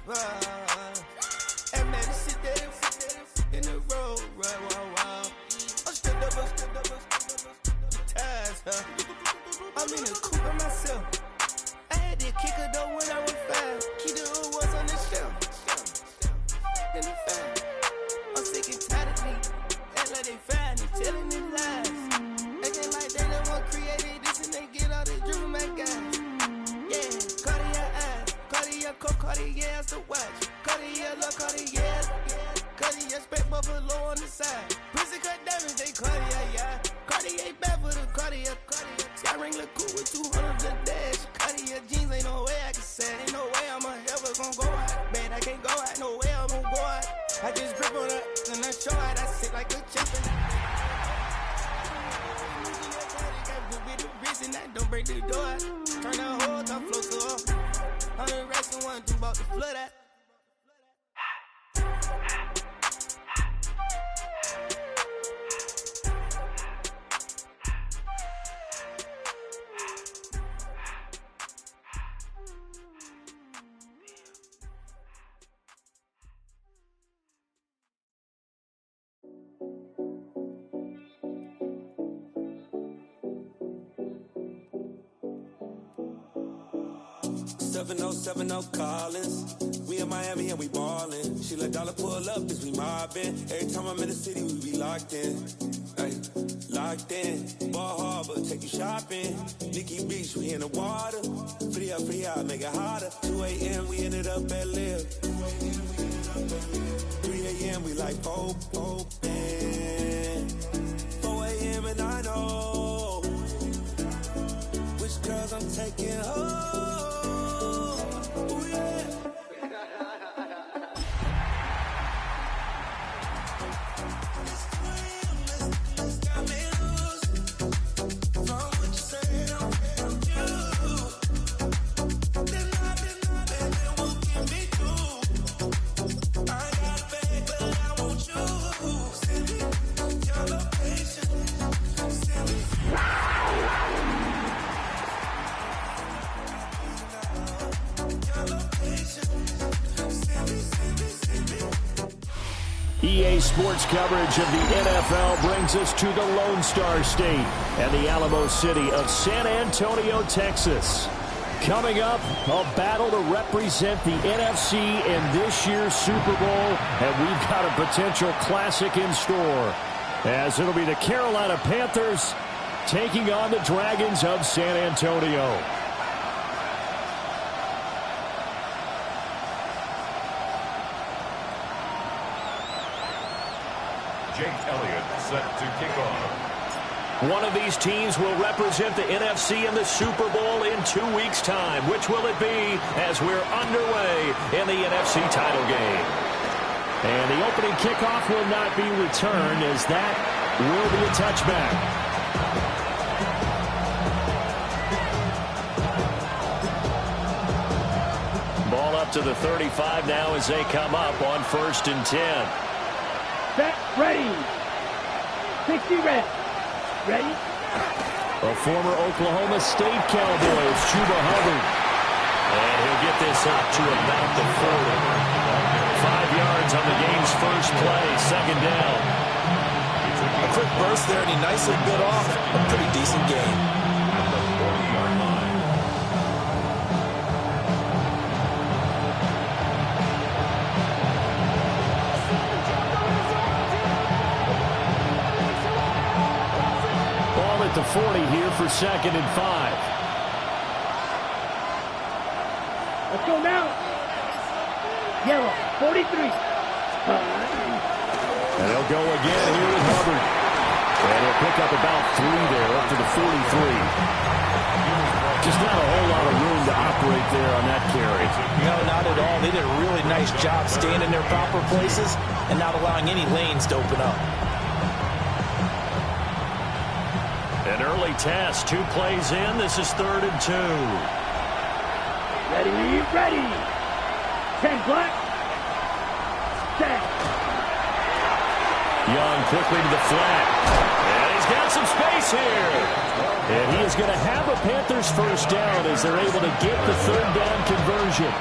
And man, sit there in the road, right, wow. I'm stepped up, the ties, huh? I'm in the coupe by myself. I had to kick her though when I was 5. Keep the old ones on the shelf. In the file. I'm sick and tired of me. Act like they fine, they telling them lies. Acting like they the one created this and they get all the dream my guys. Yeah, Cartier eyes, Cartier coat, Cartier ass to watch. Cartier love, Cartier, Cartier spec buffalo on the side. Pussy cut diamonds, they Cartier, yeah. Cartier bad for the Cartier. Sky ring look cool with 200 a dash. Cartier jeans, ain't no way I can say. Ain't no way I'm ever gonna go out. Man, I can't go out, no way I'm gonna go out. I just grip on her and I show out. I sit like a champion. And I don't break the door. Turn the whole top floor to off. 100 racks and 1 2 about to flood out. No Collins. We in Miami and we ballin'. She let dollar pull up as we mobbin'. Every time I'm in the city, we be locked in. Ay, locked in. Ball Harbor, take you shopping. Nikki Beach, we in the water. Free out, make it hotter. 2 a.m. we ended up at Live. 3 a.m. we like Pope. 4 a.m. and I know which girls I'm taking home. EA Sports coverage of the NFL brings us to the Lone Star State and the Alamo City of San Antonio, Texas. Coming up, a battle to represent the NFC in this year's Super Bowl, and we've got a potential classic in store, as it'll be the Carolina Panthers taking on the Dragons of San Antonio. Jake Elliott set to kick off. One of these teams will represent the NFC in the Super Bowl in 2 weeks' time. Which will it be as we're underway in the NFC title game? And the opening kickoff will not be returned, as that will be a touchback. Ball up to the 35 now as they come up on 1st and 10. Set, ready. 60 red. Ready? A former Oklahoma State Cowboy is Chuba Hubbard. And he'll get this up to about the 40. 5 yards on the game's first play, 2nd down. A quick burst there, and he nicely bit off a pretty decent gain. At the 40-yard line. Ball at the 40 here for 2nd and 5. Let's go now. Yellow, 43. And they'll go again here with Hubbard. And he'll pick up about 3 there, up to the 43. Just not a whole lot of room to operate there on that carry. No, not at all. They did a really nice job staying in their proper places and not allowing any lanes to open up. An early test, 2 plays in. This is 3rd and 2. Ready, ready. 10 black. Set. Young quickly to the flat. And he's got some space here. And he is going to have a Panthers first down as they're able to get the 3rd down conversion. A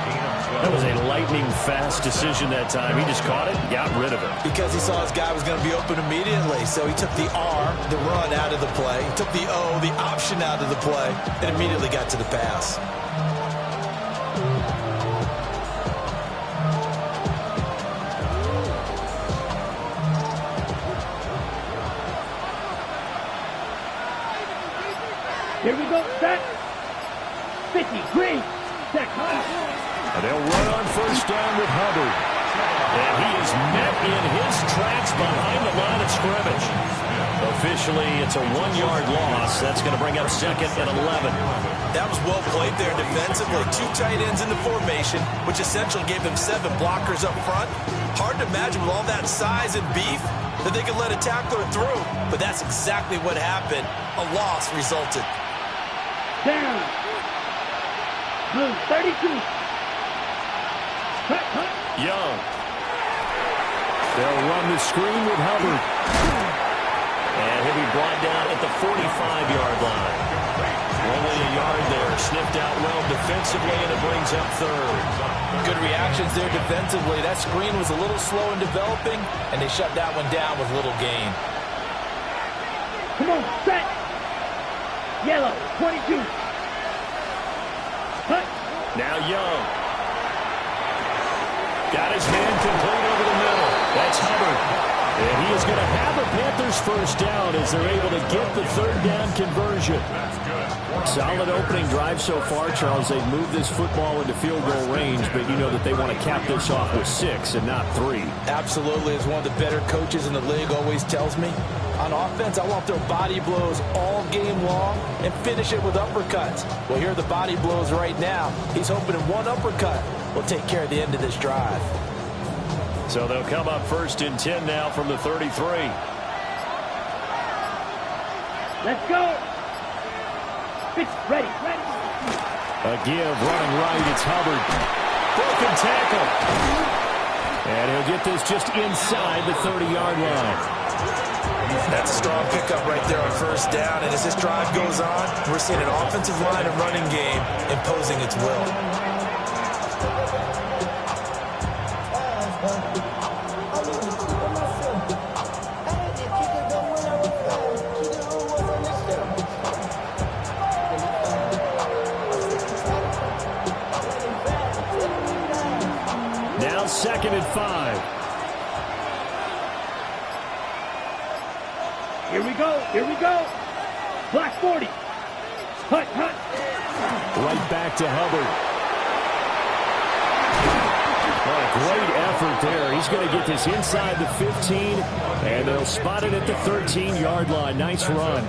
gain of That was a lightning-fast decision that time. He just caught it and got rid of it. Because he saw his guy was going to be open immediately. So he took the R, the run, out of the play. He took the O, the option, out of the play, and immediately got to the pass. Here we go, set. 50, green, set, And they'll run on first down with Hubbard. And he is met in his tracks behind the line of scrimmage. Officially, it's a 1-yard loss. That's going to bring up second and 11. That was well played there defensively. 2 tight ends in the formation, which essentially gave them 7 blockers up front. Hard to imagine with all that size and beef that they could let a tackler through. But that's exactly what happened. A loss resulted. down. Blue, 32. Cut, cut. Young. They'll run the screen with Hubbard. And he'll be brought down at the 45-yard line. Only a yard there. Sniffed out well defensively, and it brings up third. Good reactions there defensively. That screen was a little slow in developing, and they shut that one down with little gain. Come on, set. Yellow, 22. Cut. Now Young. Got his man complete over the middle. That's Hubbard. And he is going to have a Panthers first down as they're able to get the third down conversion. Solid opening drive so far, Charles. They've moved this football into field goal range, but you know that they want to cap this off with 6 and not 3. Absolutely. As one of the better coaches in the league always tells me, on offense, I want their body blows all game long and finish it with uppercuts. Well, here are the body blows right now. He's hoping in one uppercut will take care of the end of this drive. So they'll come up first and 10 now from the 33. Let's go. Fix, ready, ready. A give, running right, it's Hubbard. Broken tackle. And he'll get this just inside the 30-yard line. That's a strong pickup right there on first down. And as this drive goes on, we're seeing an offensive line and running game imposing its will. Now 2nd and 5. Here we go, here we go. Black 40. Cut, cut. Right back to Hubbard. What a great effort there. He's going to get this inside the 15, and they'll spot it at the 13-yard line. Nice run.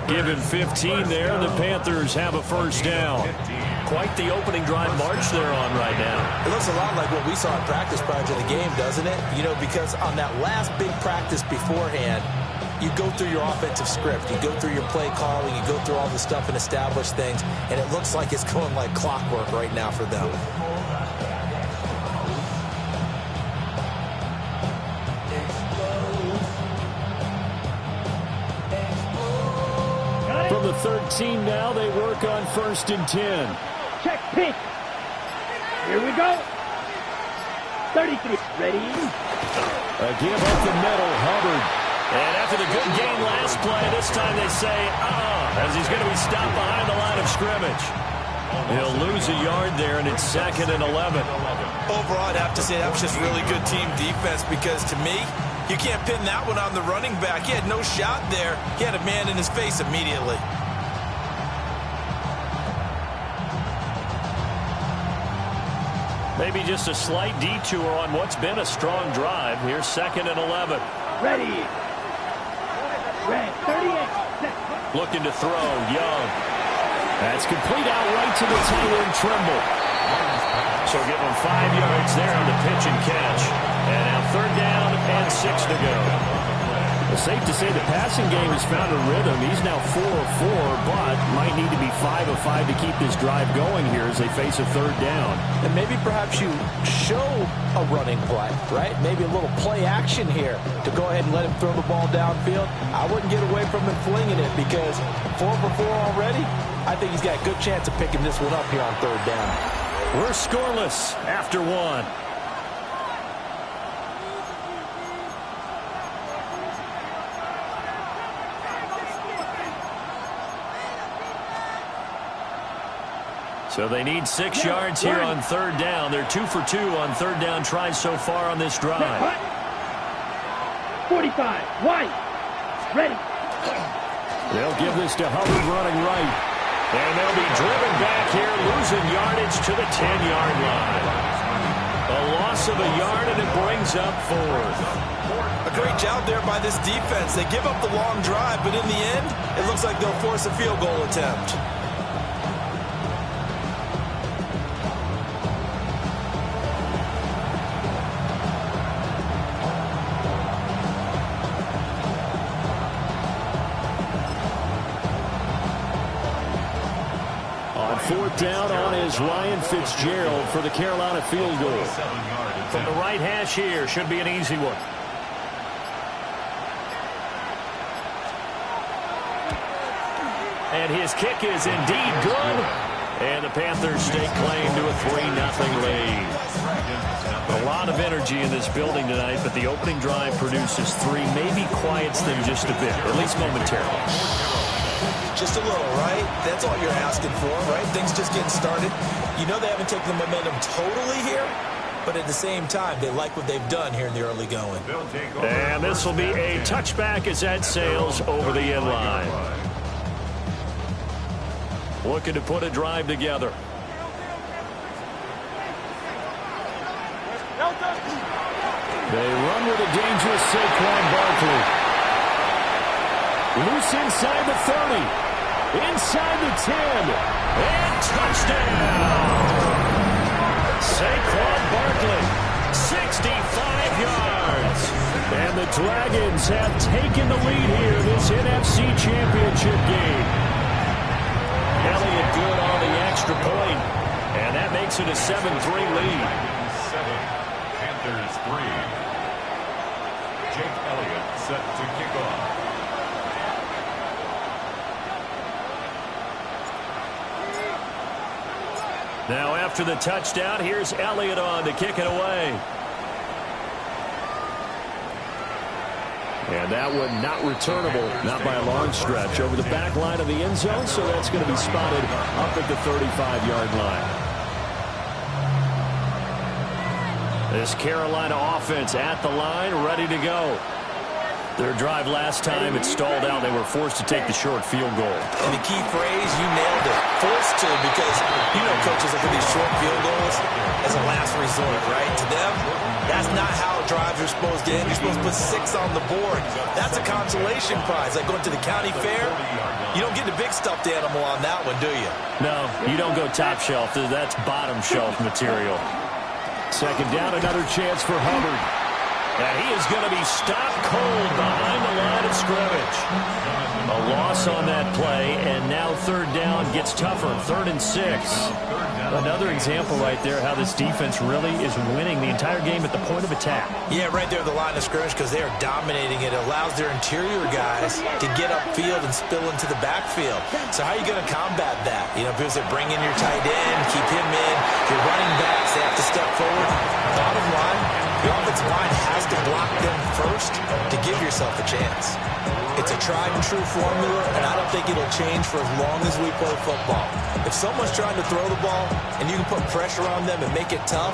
Give him 15 there, and the Panthers have a first down. Quite the opening drive march they're on right now. It looks a lot like what we saw in practice prior to the game, doesn't it? You know, because on that last big practice beforehand, you go through your offensive script, you go through your play calling, you go through all the stuff and establish things, and it looks like it's going like clockwork right now for them. From the 13 now, they work on 1st and 10. Check, pitch. Here we go. 33, ready. A give up the middle, Hubbard. And after the good game last play, this time they say, as he's going to be stopped behind the line of scrimmage. He'll lose a yard there, and it's 2nd and 11. Overall, I'd have to say that was just really good team defense because, to me, you can't pin that one on the running back. He had no shot there. He had a man in his face immediately. Maybe just a slight detour on what's been a strong drive. Here's 2nd and 11. Ready. Red, 38. Looking to throw, Young. That's complete out right to the Taylor and Trimble. So give him 5 yards there on the pitch and catch. And now 3rd down and 6 to go. It's safe to say the passing game has found a rhythm. He's now 4 of 4, but might need to be 5 of 5 to keep this drive going here as they face a 3rd down. And maybe perhaps you show a running play, right? Maybe a little play action here to go ahead and let him throw the ball downfield. I wouldn't get away from him flinging it because 4 for 4 already, I think he's got a good chance of picking this one up here on 3rd down. We're scoreless after one. So they need 6 yards here on third down. They're 2 for 2 on third down tries so far on this drive. 45, White, ready. They'll give this to Hubbard running right. And they'll be driven back here, losing yardage to the 10-yard line. A loss of a yard, and it brings up fourth. A great job there by this defense. They give up the long drive, but in the end, it looks like they'll force a field goal attempt. Fourth down on is Ryan Fitzgerald for the Carolina field goal. From the right hash here, should be an easy one. And his kick is indeed good. And the Panthers stake claim to a 3-0 lead. A lot of energy in this building tonight, but the opening drive produces 3. Maybe quiets them just a bit, at least momentarily. Just a little, right? That's all you're asking for, right? Things just getting started. You know they haven't taken the momentum totally here, but at the same time, they like what they've done here in the early going. And this will be a touchback as that sails over the end line. Looking to put a drive together. They run with a dangerous Saquon Barkley. Loose inside the 30. Inside the 10. And touchdown! Saquon Barkley, 65 yards. And the Dragons have taken the lead here in this NFC Championship game. Elliott good on the extra point. And that makes it a 7-3 lead. 7, Panthers 3. Jake Elliott set to kick off. Now after the touchdown, here's Elliott on to kick it away. And that one not returnable, not by a long stretch, over the back line of the end zone, so that's going to be spotted up at the 35-yard line. This Carolina offense at the line, ready to go. Their drive last time, it stalled out. They were forced to take the short field goal. And the key phrase, you nailed it. Forced to, because you know coaches look at these short field goals as a last resort, right? To them, that's not how drives are supposed to end. You're supposed to put 6 on the board. That's a consolation prize. Like going to the county fair, you don't get the big stuffed animal on that one, do you? No, you don't go top shelf. That's bottom shelf material. Second down, another chance for Hubbard. And he is going to be stopped cold behind the line of scrimmage. A loss on that play, and now third down gets tougher. 3rd and 6. Another example right there how this defense really is winning the entire game at the point of attack. Yeah, right there at the line of scrimmage because they are dominating it. It allows their interior guys to get upfield and spill into the backfield. So how are you going to combat that? You know, because they bring in your tight end, keep him in. Your running backs, they have to step forward. Bottom line, the offensive line has to block them first to give yourself a chance. It's a tried and true formula, and I don't think it'll change for as long as we play football. If someone's trying to throw the ball and you can put pressure on them and make it tough,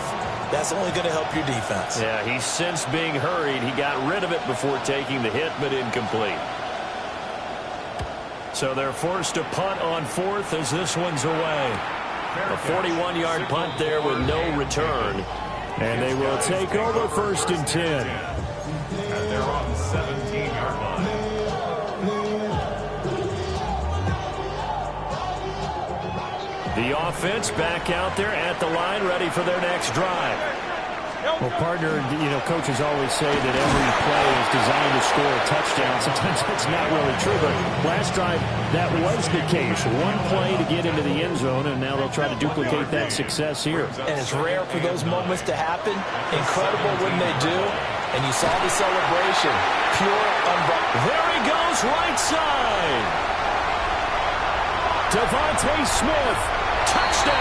that's only going to help your defense. Yeah, he's since being hurried. He got rid of it before taking the hit, but incomplete. So they're forced to punt on 4th as this one's away. A 41-yard punt there with no return. And they will take over 1st and 10. And they're on the 17-yard line. The offense back out there at the line, ready for their next drive. Well, partner, you know, coaches always say that every play is designed to score a touchdown. Sometimes that's not really true, but last drive, that was the case. One play to get into the end zone, and now they'll try to duplicate that success here. And it's rare for those moments to happen. Incredible when they do. And you saw the celebration. Pure, unbroken. There he goes, right side. Devontae Smith, touchdown.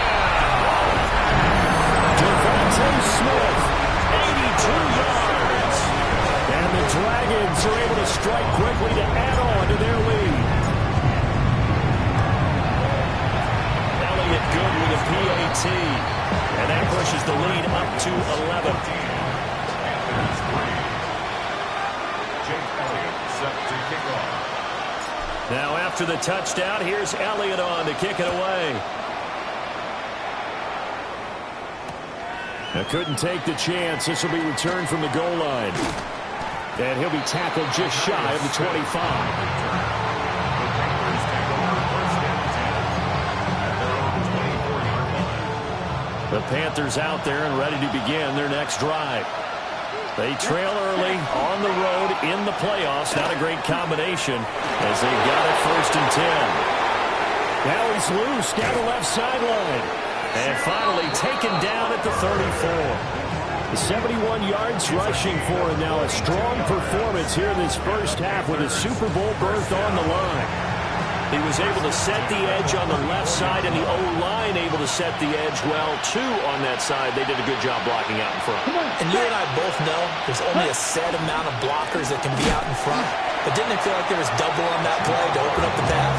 strike quickly to add on to their lead. Elliott good with a PAT. And that pushes the lead up to 11. Jake Elliott set to kick off. Now after the touchdown, here's Elliott on to kick it away. Now couldn't take the chance. This will be returned from the goal line. And he'll be tackled just shy of the 25. The Panthers out there and ready to begin their next drive. They trail early on the road in the playoffs. Not a great combination as they got it 1st and 10. Now he's loose down the left sideline. And finally taken down at the 34. 71 yards rushing for him now. A strong performance here in this first half with a Super Bowl berth on the line. He was able to set the edge on the left side, and the O-line able to set the edge well, too, on that side. They did a good job blocking out in front. And you and I both know there's only a set amount of blockers that can be out in front. But didn't it feel like there was double on that play to open up the pass?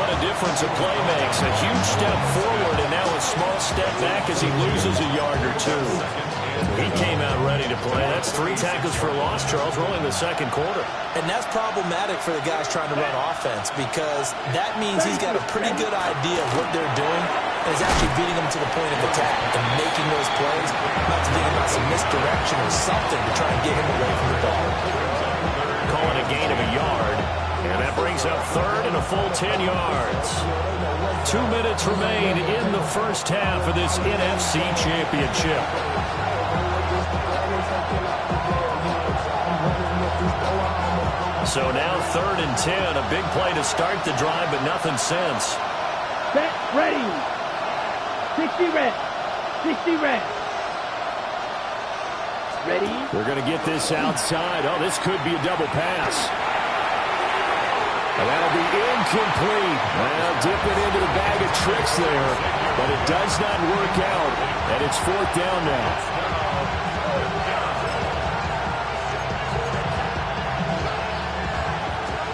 What a difference a play makes. A huge step forward, and now a small step back as he loses a yard or two. He came out ready to play. That's 3 tackles for a loss, Charles. We're only in the second quarter. And that's problematic for the guys trying to run offense because that means he's got a pretty good idea of what they're doing and is actually beating them to the point of attack and making those plays. Not to think about some misdirection or something to try and get him away from the ball. Calling a gain of a yard. And that brings up 3rd and a full 10 yards. 2 minutes remain in the first half of this NFC Championship. So now 3rd and 10. A big play to start the drive, but nothing since. Set, ready. 60 red. 60 red. Ready. They're going to get this outside. Oh, this could be a double pass. And that'll be incomplete. Well, dipping into the bag of tricks there, but it does not work out, and it's 4th down now.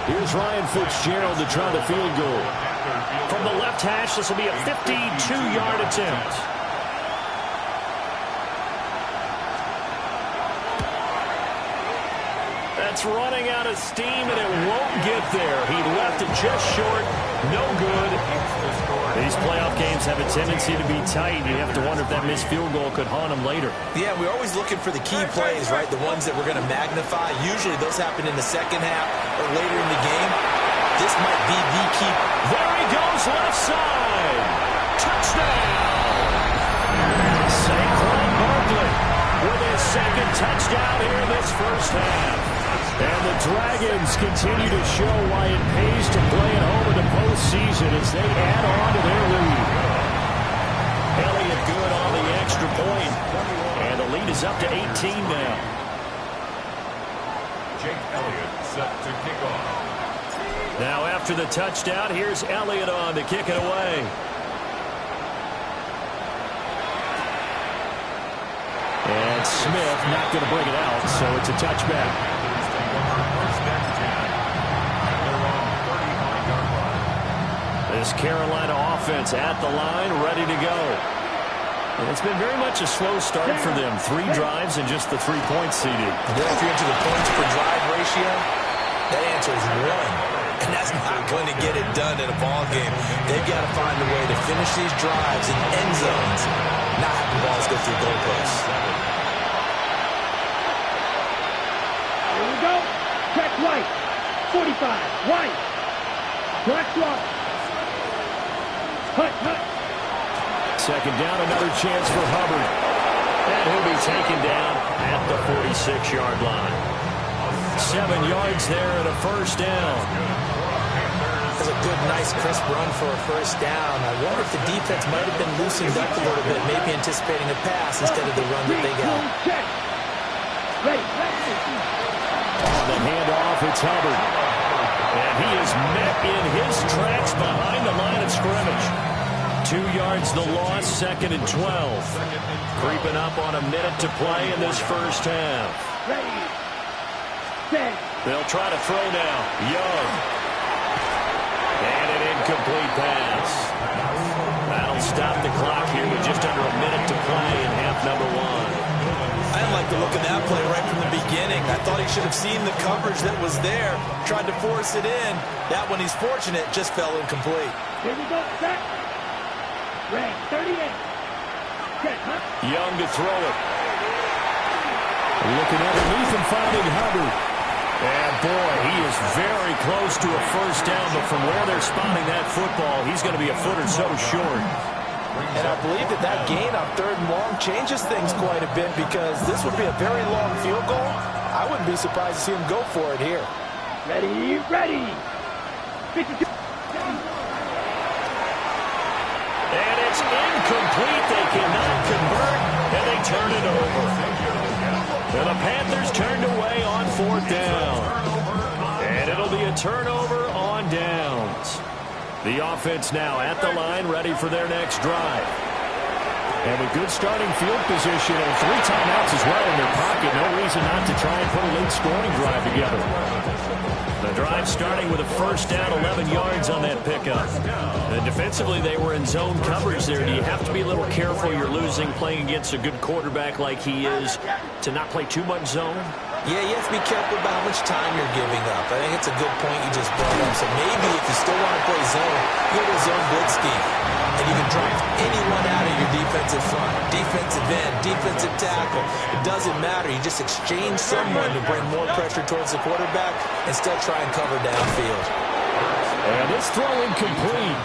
Here's Ryan Fitzgerald to try the field goal. From the left hash, this will be a 52-yard attempt. That's running out of steam, and it won't get there. He left it just short. No good. These playoff games have a tendency to be tight. You have to wonder if that missed field goal could haunt him later. Yeah, we're always looking for the key plays, right? The ones that we're going to magnify. Usually those happen in the second half or later in the game. This might be the key. There he goes, left side. Touchdown. Saquon Barkley with his 2nd touchdown here in this first half. And the Dragons continue to show why it pays to play at home in the postseason as they add on to their lead. Elliott good on the extra point. And the lead is up to 18 now. Jake Elliott set to kick off. Now after the touchdown, here's Elliott on to kick it away. And Smith not going to bring it out, so it's a touchback. This Carolina offense at the line, ready to go. And it's been very much a slow start for them. 3 drives and just the 3 points CD. Yeah, if you're into the points per drive ratio, that answer is 1. And that's not going to get it done in a ball game. They've got to find a way to finish these drives in end zones, not have the balls go through goalposts. Here we go. Check right. 45. White. Black block. Hut, hut. 2nd down, another chance for Hubbard. And he'll be taken down at the 46-yard line. 7 yards there and a 1st down. That's a good, nice, crisp run for a 1st down. I wonder if the defense might have been loosened up a little bit, maybe anticipating a pass instead of the run that they got. Check. Ready. On the handoff, it's Hubbard. And he is met in his tracks behind the line of scrimmage. 2 yards the loss, 2nd and 12. Creeping up on a minute to play in this first half. Ready. Set. They'll try to throw now. Young. And an incomplete pass. That'll stop the clock here with just under a minute to play in half number one. I didn't like the look of that play right from the beginning. I thought he should have seen the coverage that was there, tried to force it in. That one, he's fortunate, just fell incomplete. Here we go, set. Rank 38. Check, huh? Young to throw it. Looking underneath and finding Hubbard. And boy, he is very close to a first down, but from where they're spotting that football, he's going to be a foot or so short. And I believe that gain on 3rd and long changes things quite a bit, because this would be a very long field goal. I wouldn't be surprised to see him go for it here. Ready, ready. 52. And it's incomplete. They cannot convert, and they turn it over. And the Panthers turned away on 4th down. And it'll be a turnover on downs. The offense now at the line, ready for their next drive. And with good starting field position and 3 timeouts as well in their pocket, no reason not to try and put a late scoring drive together. The drive starting with a first down, 11 yards on that pickup. And defensively, they were in zone coverage there. Do you have to be a little careful? You're losing playing against a good quarterback like he is to not play too much zone? Yeah, you have to be careful about how much time you're giving up. I think it's a good point you just brought up. So maybe if you still want to play zone, go to a zone blitz scheme. And you can drive anyone out of your defensive front. Defensive end, defensive tackle. It doesn't matter. You just exchange someone to bring more pressure towards the quarterback and still try and cover downfield. And this throw incomplete.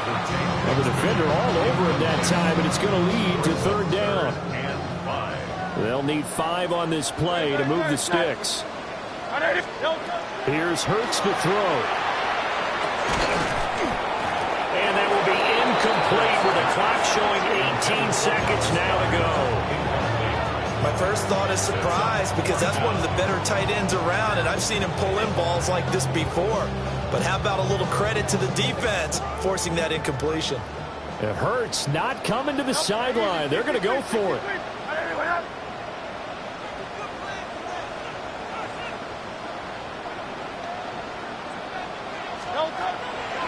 And the defender all over it that time, and it's going to lead to 3rd down. They'll need 5 on this play to move the sticks. Here's Hurts to throw. And that will be incomplete with the clock showing 18 seconds now to go. My first thought is surprise, because that's one of the better tight ends around, and I've seen him pull in balls like this before. But how about a little credit to the defense forcing that incompletion? It hurts not coming to the sideline. They're going to go for it.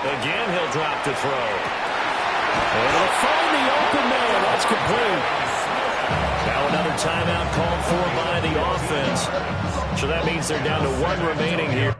Again, he'll drop to throw. And he'll find the open man. That's complete. Now another timeout called for by the offense. So that means they're down to 1 remaining here.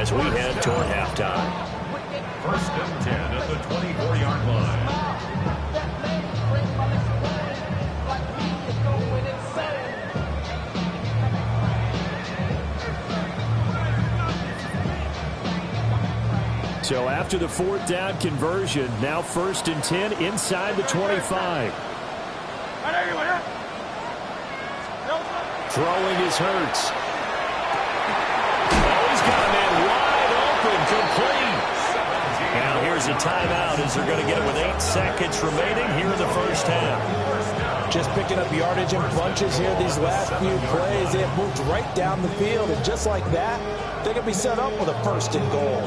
as we head toward halftime. First and 10 at the 24-yard line. So after the fourth down conversion, now first and 10 inside the 25. Throwing is Hurts. Oh, he's got a man wide open, complete. Now here's a timeout as they're going to get it with 8 seconds remaining here in the first half. Just picking up yardage in bunches here these last few plays. They have moved right down the field, and just like that, they can be set up with a first and goal.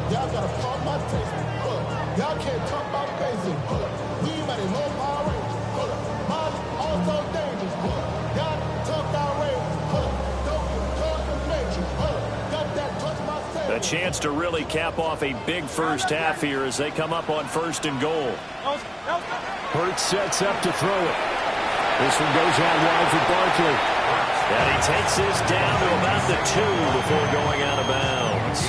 Y'all gotta talk my taste. Y'all can't talk about basic. We mighty low power rangers. Molly also dangerous. Y'all talk about rangers. Don't get caught in nature. Got that touch my tail. A chance to really cap off a big first half here as they come up on first and goal. Hurts sets up to throw it. This one goes out wide for Barkley. And he takes this down to about the 2 before going out of bounds.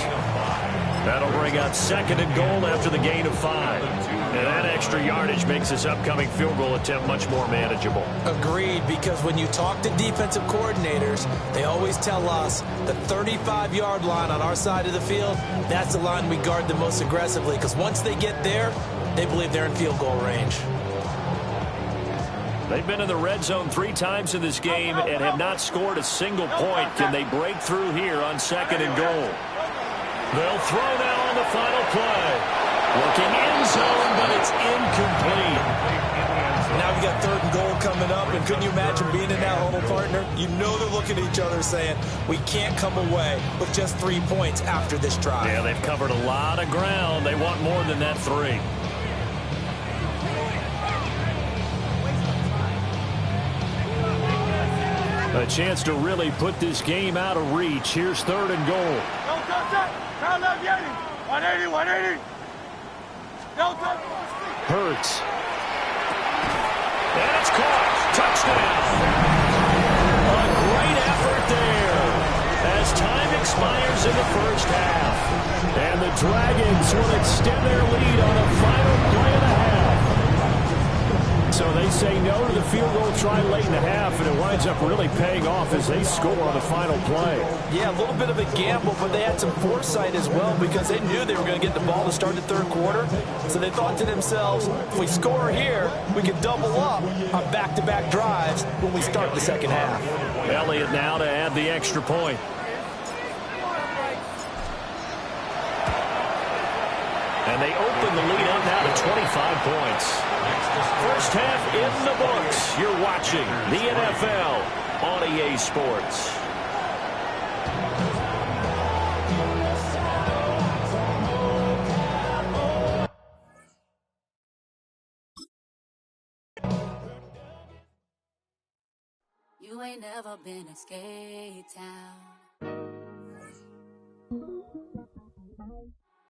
That'll bring up second and goal after the gain of 5. And that extra yardage makes this upcoming field goal attempt much more manageable. Agreed, because when you talk to defensive coordinators, they always tell us the 35-yard line on our side of the field, that's the line we guard the most aggressively, because once they get there, they believe they're in field goal range. They've been in the red zone 3 times in this game and have not scored a single point. Can they break through here on second and goal? They'll throw now on the final play. Looking end zone, but it's incomplete. Now we got third and goal coming up, and couldn't you imagine being in that huddle, partner? You know they're looking at each other saying, we can't come away with just 3 points after this drive. Yeah, they've covered a lot of ground. They want more than that 3. A chance to really put this game out of reach. Here's third and goal. 180. Hurts. And it's caught. Touchdown. A great effort there as time expires in the first half. And the Dragons will extend their lead on a final play of the half. So they say no to the field goal try late in the half, and it winds up really paying off as they score on the final play. Yeah, a little bit of a gamble, but they had some foresight as well because they knew they were going to get the ball to start the third quarter. So they thought to themselves, if we score here, we can double up on back-to-back drives when we start the second half. Elliott now to add the extra point. And they open the lead up now to 25 points. First half in the books. You're watching the NFL on EA Sports. You ain't never been a skate town.